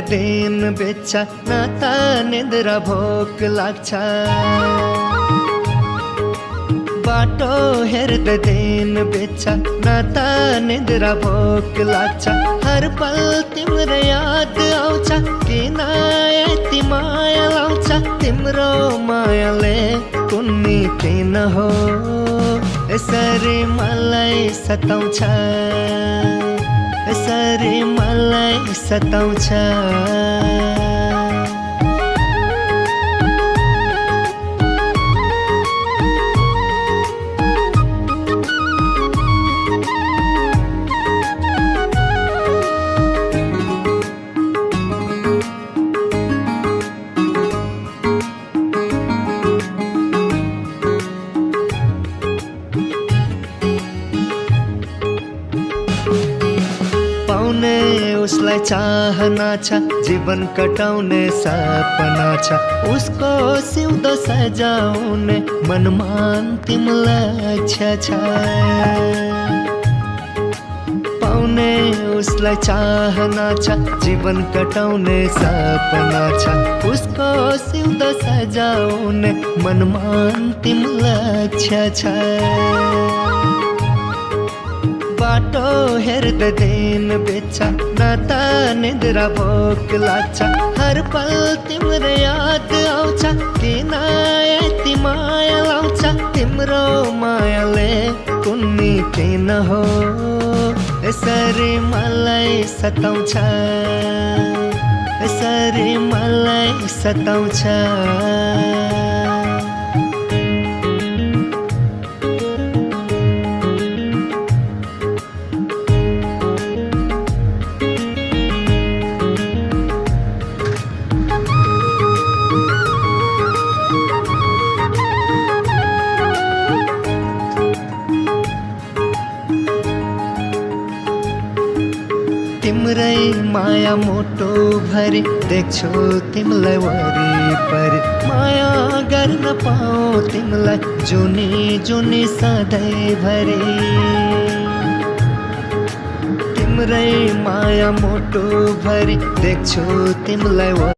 दिन बित्छ न त निद्रा भोक लाग्छ बाटो हेर्दा दिन बित्छ न त निद्रा भोक लाग्छ हर पल तिम्रो याद आउँछ किन यति माया लाउँछ तिम्रो मायाले कुन्नी किन हो यसरी मलाई सताउँछ यसरी मलाई सताउँछ उसलाई चाहना छ जीवन कटाउने सपना छ उसको सिउँदो सजाउने मनमा अन्तिम लक्ष्य छ पाउने उसलाई चाहना छ जीवन कटाउने सपना छ उसको सिउँदो सजाउने मनमा अन्तिम लक्ष्य छ बाटो हेर्दा दिन बित्छ न त निद्रा भोक लाग्छ हर पल तिम्रो याद आउँछ किन यति माया लाउँछ तिम्रो मायाले कुन्नी किन हो यसरी मलाई सताउँछ यसरी मलाई सताउँछ तिम्रै माया मुटु भरि देख्छु तिमीलाई वरिपरि माया गर्न पाऊ तिमीलाई जुनी जुनी सधैँभरि तिम्रै माया मुटु भरि देख्छु तिमीलाई